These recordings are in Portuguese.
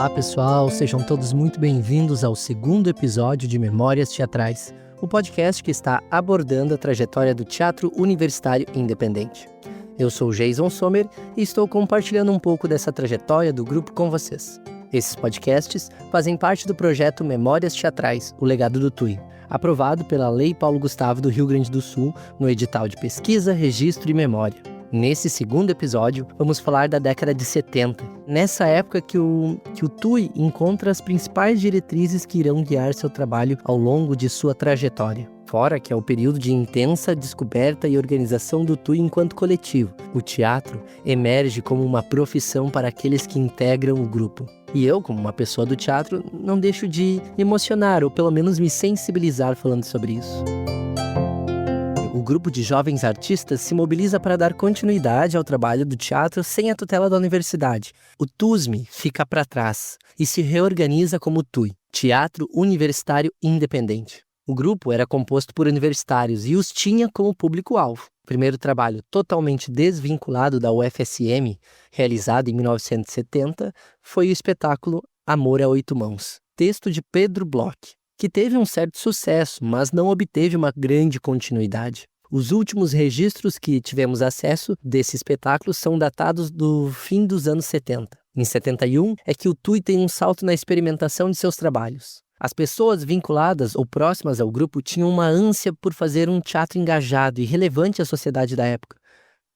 Olá pessoal, sejam todos muito bem-vindos ao segundo episódio de Memórias Teatrais, o podcast que está abordando a trajetória do teatro universitário independente. Eu sou Jason Sommer e estou compartilhando um pouco dessa trajetória do grupo com vocês. Esses podcasts fazem parte do projeto Memórias Teatrais, o legado do TUI, aprovado pela Lei Paulo Gustavo do Rio Grande do Sul no edital de pesquisa, registro e memória. Nesse segundo episódio, vamos falar da década de 70, nessa época que o TUI encontra as principais diretrizes que irão guiar seu trabalho ao longo de sua trajetória. Fora que é o período de intensa descoberta e organização do TUI enquanto coletivo, o teatro emerge como uma profissão para aqueles que integram o grupo. E eu, como uma pessoa do teatro, não deixo de me emocionar ou pelo menos me sensibilizar falando sobre isso. O grupo de jovens artistas se mobiliza para dar continuidade ao trabalho do teatro sem a tutela da universidade. O TUSM fica para trás e se reorganiza como TUI, Teatro Universitário Independente. O grupo era composto por universitários e os tinha como público-alvo. O primeiro trabalho totalmente desvinculado da UFSM, realizado em 1970, foi o espetáculo Amor a Oito Mãos, texto de Pedro Bloch, que teve um certo sucesso, mas não obteve uma grande continuidade. Os últimos registros que tivemos acesso desse espetáculo são datados do fim dos anos 70. Em 71 é que o TUI tem um salto na experimentação de seus trabalhos. As pessoas vinculadas ou próximas ao grupo tinham uma ânsia por fazer um teatro engajado e relevante à sociedade da época.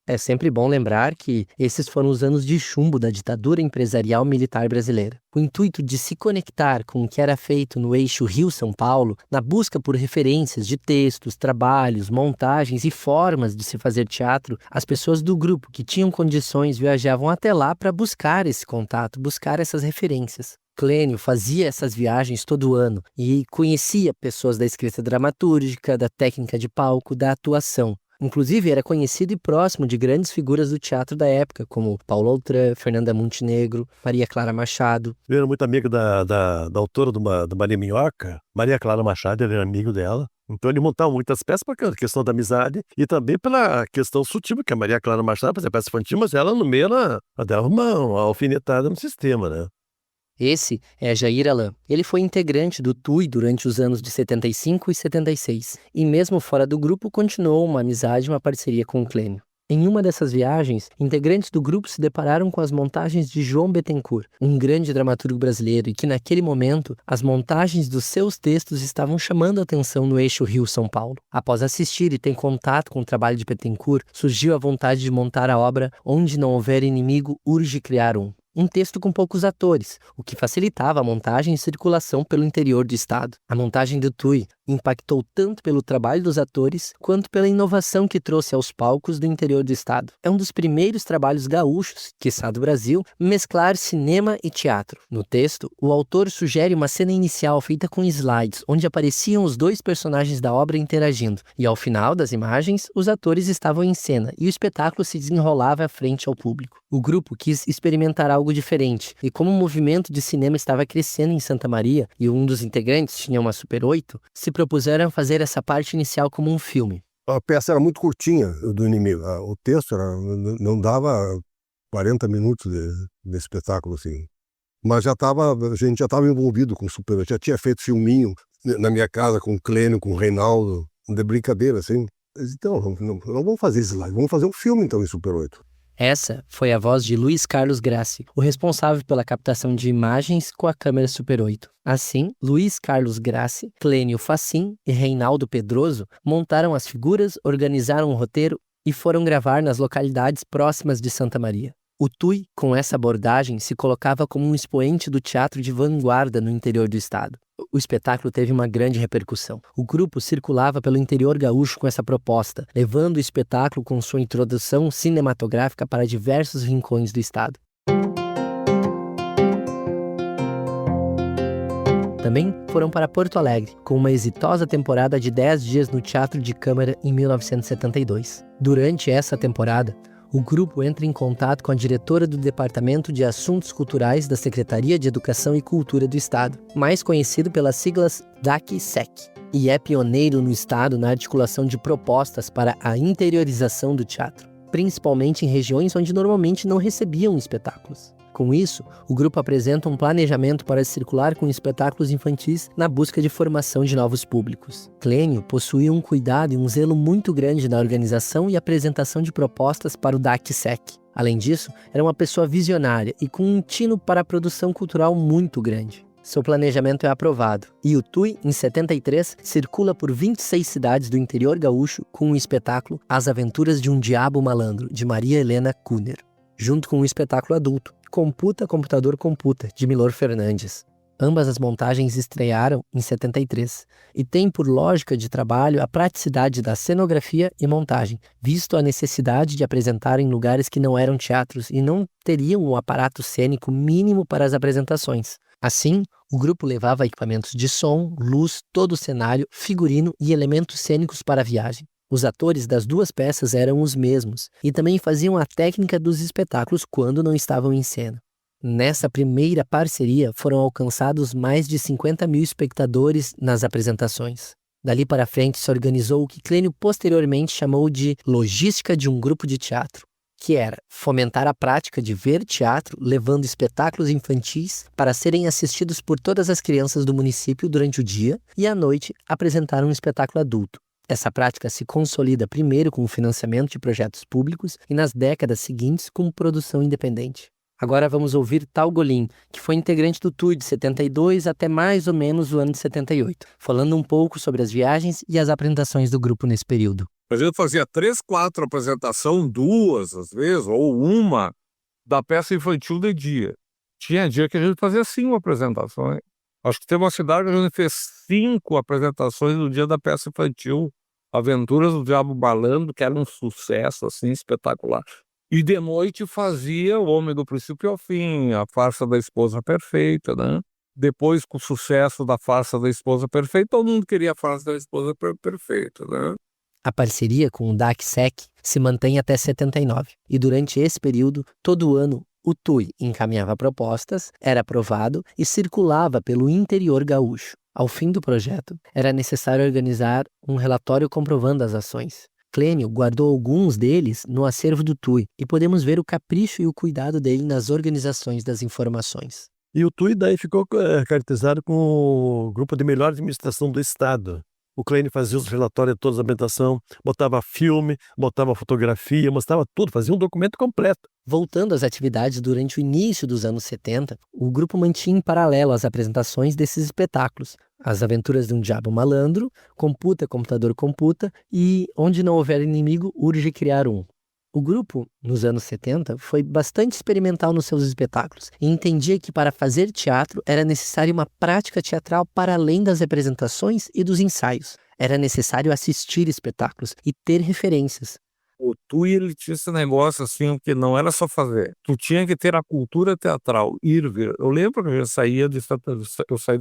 É sempre bom lembrar que esses foram os anos de chumbo da ditadura empresarial militar brasileira. O intuito de se conectar com o que era feito no eixo Rio-São Paulo, na busca por referências de textos, trabalhos, montagens e formas de se fazer teatro, as pessoas do grupo que tinham condições viajavam até lá para buscar esse contato, buscar essas referências. Clênio fazia essas viagens todo ano e conhecia pessoas da escrita dramatúrgica, da técnica de palco, da atuação. Inclusive, era conhecido e próximo de grandes figuras do teatro da época, como Paulo Autran, Fernanda Montenegro, Maria Clara Machado. Eu era muito amigo da autora do Maria Minhoca, Maria Clara Machado, ele era amigo dela. Então ele montava muitas peças por questão da amizade e também pela questão sutil, que a Maria Clara Machado fazia peça infantil, mas ela no meio, ela dava uma alfinetada no sistema, né? Esse é Jair Alain. Ele foi integrante do TUI durante os anos de 75 e 76, e mesmo fora do grupo continuou uma amizade e uma parceria com o Clênio. Em uma dessas viagens, integrantes do grupo se depararam com as montagens de João Bettencourt, um grande dramaturgo brasileiro, e que naquele momento, as montagens dos seus textos estavam chamando a atenção no eixo Rio-São Paulo. Após assistir e ter contato com o trabalho de Bettencourt, surgiu a vontade de montar a obra Onde Não Houver Inimigo, Urge Criar Um texto com poucos atores, o que facilitava a montagem e circulação pelo interior do estado. A montagem do TUI impactou tanto pelo trabalho dos atores, quanto pela inovação que trouxe aos palcos do interior do estado. É um dos primeiros trabalhos gaúchos, quiçá do Brasil, mesclar cinema e teatro. No texto, o autor sugere uma cena inicial feita com slides, onde apareciam os dois personagens da obra interagindo, e ao final das imagens, os atores estavam em cena, e o espetáculo se desenrolava à frente ao público. O grupo quis experimentar algo diferente, e como o movimento de cinema estava crescendo em Santa Maria, e um dos integrantes tinha uma Super 8, se propuseram fazer essa parte inicial como um filme. A peça era muito curtinha do inimigo, o texto não dava 40 minutos de espetáculo assim. Mas a gente já estava envolvido com o Super 8, já tinha feito filminho na minha casa com o Clênio, com o Reinaldo, de brincadeira assim. Então, não vamos fazer slide, vamos fazer um filme então em Super 8. Essa foi a voz de Luiz Carlos Grassi, o responsável pela captação de imagens com a câmera Super 8. Assim, Luiz Carlos Grassi, Clênio Facim e Reinaldo Pedroso montaram as figuras, organizaram o roteiro e foram gravar nas localidades próximas de Santa Maria. O TUI, com essa abordagem, se colocava como um expoente do teatro de vanguarda no interior do estado. O espetáculo teve uma grande repercussão. O grupo circulava pelo interior gaúcho com essa proposta, levando o espetáculo com sua introdução cinematográfica para diversos rincões do estado. Também foram para Porto Alegre, com uma exitosa temporada de 10 dias no Teatro de Câmara em 1972. Durante essa temporada, o grupo entra em contato com a diretora do Departamento de Assuntos Culturais da Secretaria de Educação e Cultura do Estado, mais conhecido pelas siglas DAC/SEC, e é pioneiro no Estado na articulação de propostas para a interiorização do teatro, principalmente em regiões onde normalmente não recebiam espetáculos. Com isso, o grupo apresenta um planejamento para circular com espetáculos infantis na busca de formação de novos públicos. Clênio possuía um cuidado e um zelo muito grande na organização e apresentação de propostas para o DAC-SEC. Além disso, era uma pessoa visionária e com um tino para a produção cultural muito grande. Seu planejamento é aprovado, e o TUI, em 73, circula por 26 cidades do interior gaúcho com o espetáculo As Aventuras de um Diabo Malandro, de Maria Helena Kuner, junto com o espetáculo adulto Computa, Computador Computa, de Milor Fernandes. Ambas as montagens estrearam em 73 e têm por lógica de trabalho a praticidade da cenografia e montagem, visto a necessidade de apresentar em lugares que não eram teatros e não teriam o aparato cênico mínimo para as apresentações. Assim, o grupo levava equipamentos de som, luz, todo o cenário, figurino e elementos cênicos para a viagem. Os atores das duas peças eram os mesmos e também faziam a técnica dos espetáculos quando não estavam em cena. Nessa primeira parceria foram alcançados mais de 50 mil espectadores nas apresentações. Dali para frente se organizou o que Clênio posteriormente chamou de logística de um grupo de teatro, que era fomentar a prática de ver teatro levando espetáculos infantis para serem assistidos por todas as crianças do município durante o dia e à noite apresentar um espetáculo adulto. Essa prática se consolida primeiro com o financiamento de projetos públicos e nas décadas seguintes com produção independente. Agora vamos ouvir Tal Golim, que foi integrante do TUI de 72 até mais ou menos o ano de 78, falando um pouco sobre as viagens e as apresentações do grupo nesse período. A gente fazia 3, 4 apresentações, 2 às vezes, ou uma, da peça infantil de dia. Tinha dia que a gente fazia 5 apresentações. Acho que tem uma cidade que a gente fez 5 apresentações no dia da peça infantil, Aventuras do Diabo Malandro, que era um sucesso assim, espetacular. E de noite fazia O Homem do Princípio ao Fim, A Farsa da Esposa Perfeita, né? Depois, com o sucesso da Farsa da Esposa Perfeita, todo mundo queria a Farsa da Esposa Perfeita, né? A parceria com o DAC-SEC se mantém até 79, e durante esse período, todo ano, o TUI encaminhava propostas, era aprovado e circulava pelo interior gaúcho. Ao fim do projeto, era necessário organizar um relatório comprovando as ações. Clênio guardou alguns deles no acervo do TUI e podemos ver o capricho e o cuidado dele nas organizações das informações. E o TUI daí ficou caracterizado com o grupo de melhor administração do Estado. O Clênio fazia os relatórios de toda a apresentação, botava filme, botava fotografia, mostrava tudo, fazia um documento completo. Voltando às atividades durante o início dos anos 70, o grupo mantinha em paralelo as apresentações desses espetáculos, As Aventuras de um Diabo Malandro, Computa, Computador Computa e Onde Não Houver Inimigo, Urge Criar Um. O grupo, nos anos 70, foi bastante experimental nos seus espetáculos e entendia que para fazer teatro era necessária uma prática teatral para além das apresentações e dos ensaios. Era necessário assistir espetáculos e ter referências. O TUI, ele tinha esse negócio assim, que não era só fazer. Tu tinha que ter a cultura teatral, ir ver. Eu lembro que eu saí de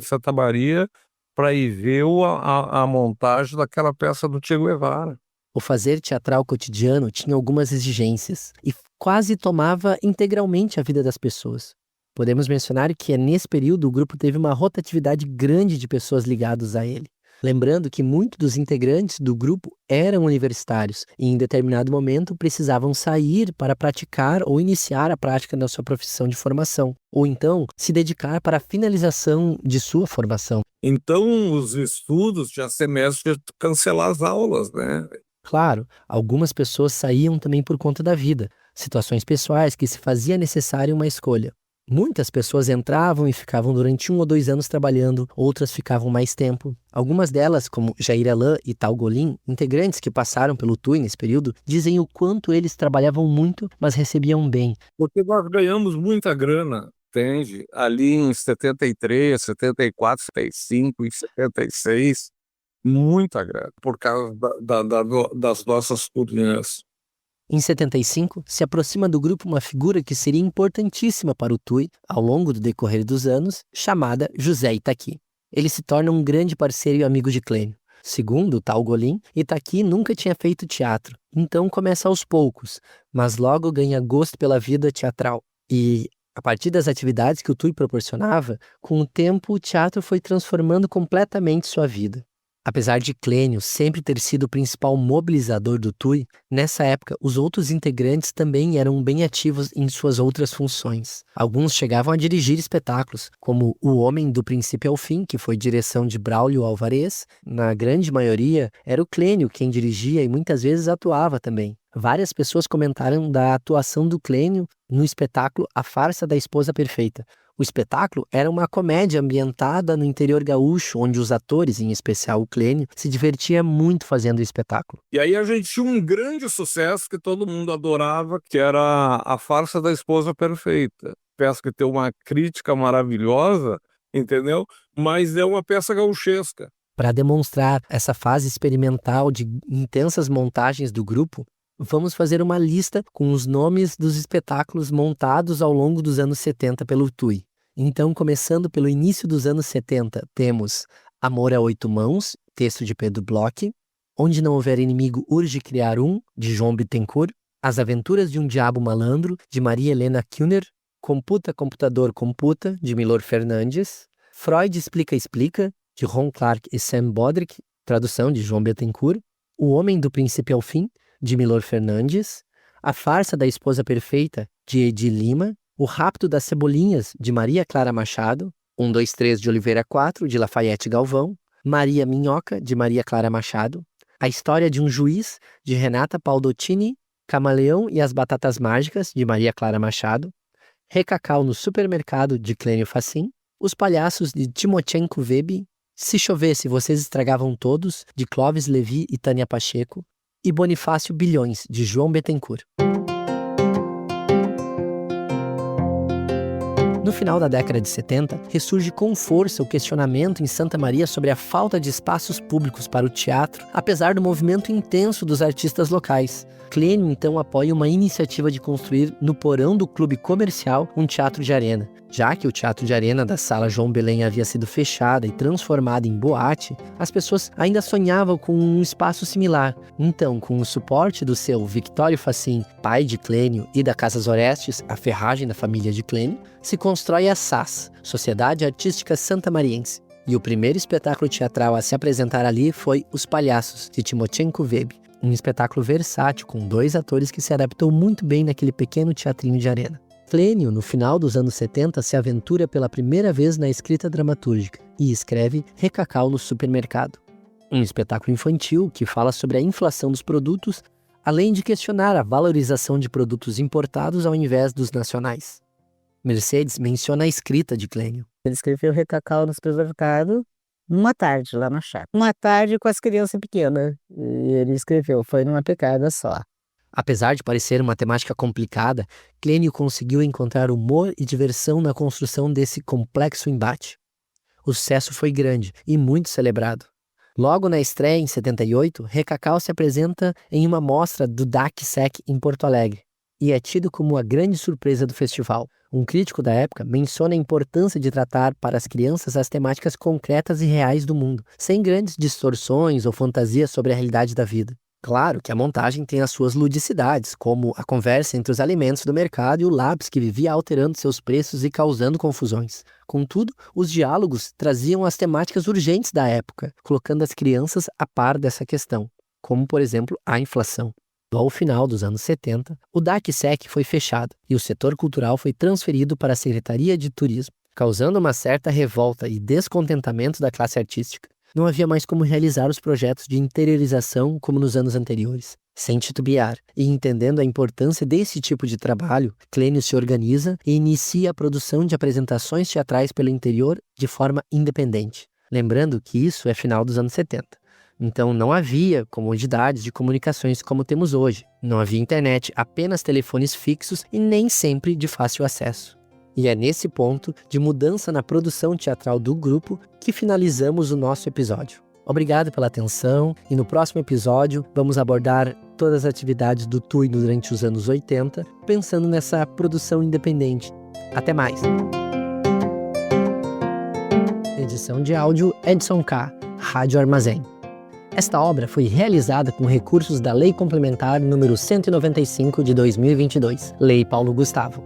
Santa Maria para ir ver a montagem daquela peça do Che Guevara. O fazer teatral cotidiano tinha algumas exigências e quase tomava integralmente a vida das pessoas. Podemos mencionar que nesse período o grupo teve uma rotatividade grande de pessoas ligadas a ele. Lembrando que muitos dos integrantes do grupo eram universitários e em determinado momento precisavam sair para praticar ou iniciar a prática da sua profissão de formação, ou então se dedicar para a finalização de sua formação. Então os estudos tinha semestre de cancelar as aulas, né? Claro, algumas pessoas saíam também por conta da vida, situações pessoais que se fazia necessária uma escolha. Muitas pessoas entravam e ficavam durante 1 ou 2 anos trabalhando, outras ficavam mais tempo. Algumas delas, como Jair Alain e Tal Golim, integrantes que passaram pelo TUI nesse período, dizem o quanto eles trabalhavam muito, mas recebiam bem. Porque nós ganhamos muita grana, entende? Ali em 73, 74, 75 e 76, muita grana, por causa das nossas turnês. Em 75, se aproxima do grupo uma figura que seria importantíssima para o TUI ao longo do decorrer dos anos, chamada José Itaqui. Ele se torna um grande parceiro e amigo de Clênio. Segundo o Tal Golim, Itaqui nunca tinha feito teatro, então começa aos poucos, mas logo ganha gosto pela vida teatral. E, a partir das atividades que o TUI proporcionava, com o tempo o teatro foi transformando completamente sua vida. Apesar de Clênio sempre ter sido o principal mobilizador do TUI, nessa época os outros integrantes também eram bem ativos em suas outras funções. Alguns chegavam a dirigir espetáculos, como O Homem do Princípio ao Fim, que foi direção de Braulio Alvarez. Na grande maioria, era o Clênio quem dirigia e muitas vezes atuava também. Várias pessoas comentaram da atuação do Clênio no espetáculo A Farsa da Esposa Perfeita. O espetáculo era uma comédia ambientada no interior gaúcho, onde os atores, em especial o Clênio, se divertia muito fazendo o espetáculo. E aí a gente tinha um grande sucesso que todo mundo adorava, que era A Farsa da Esposa Perfeita. Peça que tem uma crítica maravilhosa, entendeu? Mas é uma peça gauchesca. Para demonstrar essa fase experimental de intensas montagens do grupo, vamos fazer uma lista com os nomes dos espetáculos montados ao longo dos anos 70 pelo TUI. Então, começando pelo início dos anos 70, temos Amor a Oito Mãos, texto de Pedro Bloch, Onde Não Houver Inimigo Urge Criar Um, de João Bittencourt, As Aventuras de um Diabo Malandro, de Maria Helena Kuhner, Computa, Computador, Computa, de Milor Fernandes, Freud Explica, Explica, de Ron Clark e Sam Bodrick, tradução de João Bittencourt, O Homem do Princípio ao Fim, de Milor Fernandes, A Farsa da Esposa Perfeita, de Edi Lima, O Rapto das Cebolinhas, de Maria Clara Machado, 1, 2, 3, de Oliveira 4, de Lafayette Galvão, Maria Minhoca, de Maria Clara Machado, A História de um Juiz, de Renata Paldottini, Camaleão e as Batatas Mágicas, de Maria Clara Machado, Recacau no Supermercado, de Clênio Fachin, Os Palhaços, de Timochenko Webi, Se Chovesse Vocês Estragavam Todos, de Clóvis Levi e Tânia Pacheco, e Bonifácio Bilhões, de João Bittencourt. No final da década de 70, ressurge com força o questionamento em Santa Maria sobre a falta de espaços públicos para o teatro, apesar do movimento intenso dos artistas locais. Clênio, então, apoia uma iniciativa de construir no porão do clube comercial um teatro de arena. Já que o teatro de arena da Sala João Belém havia sido fechada e transformada em boate, as pessoas ainda sonhavam com um espaço similar. Então, com o suporte do seu Victório Fachin, pai de Clênio, e da Casas Orestes, a ferragem da família de Clênio, se constrói a SAS, Sociedade Artística Santamariense. E o primeiro espetáculo teatral a se apresentar ali foi Os Palhaços, de Timochenko Webi, um espetáculo versátil com 2 atores que se adaptou muito bem naquele pequeno teatrinho de arena. Clênio, no final dos anos 70, se aventura pela primeira vez na escrita dramatúrgica e escreve Recacau no Supermercado, um espetáculo infantil que fala sobre a inflação dos produtos, além de questionar a valorização de produtos importados ao invés dos nacionais. Mercedes menciona a escrita de Clênio. Ele escreveu Recacau no Supermercado numa tarde lá na chácara. Uma tarde com as crianças pequenas. E ele escreveu, foi numa picada só. Apesar de parecer uma temática complicada, Clênio conseguiu encontrar humor e diversão na construção desse complexo embate. O sucesso foi grande e muito celebrado. Logo na estreia, em 78, Recacau se apresenta em uma mostra do DAC-SEC em Porto Alegre e é tido como a grande surpresa do festival. Um crítico da época menciona a importância de tratar para as crianças as temáticas concretas e reais do mundo, sem grandes distorções ou fantasias sobre a realidade da vida. Claro que a montagem tem as suas ludicidades, como a conversa entre os alimentos do mercado e o lápis que vivia alterando seus preços e causando confusões. Contudo, os diálogos traziam as temáticas urgentes da época, colocando as crianças a par dessa questão, como, por exemplo, a inflação. Ao final dos anos 70, o DAC-SEC foi fechado e o setor cultural foi transferido para a Secretaria de Turismo, causando uma certa revolta e descontentamento da classe artística. Não havia mais como realizar os projetos de interiorização como nos anos anteriores. Sem titubear e entendendo a importância desse tipo de trabalho, Clênio se organiza e inicia a produção de apresentações teatrais pelo interior de forma independente. Lembrando que isso é final dos anos 70. Então não havia comodidades de comunicações como temos hoje. Não havia internet, apenas telefones fixos e nem sempre de fácil acesso. E é nesse ponto de mudança na produção teatral do grupo que finalizamos o nosso episódio. Obrigado pela atenção e no próximo episódio vamos abordar todas as atividades do TUI durante os anos 80, pensando nessa produção independente. Até mais! Edição de áudio Edson K, Rádio Armazém. Esta obra foi realizada com recursos da Lei Complementar número 195 de 2022, Lei Paulo Gustavo.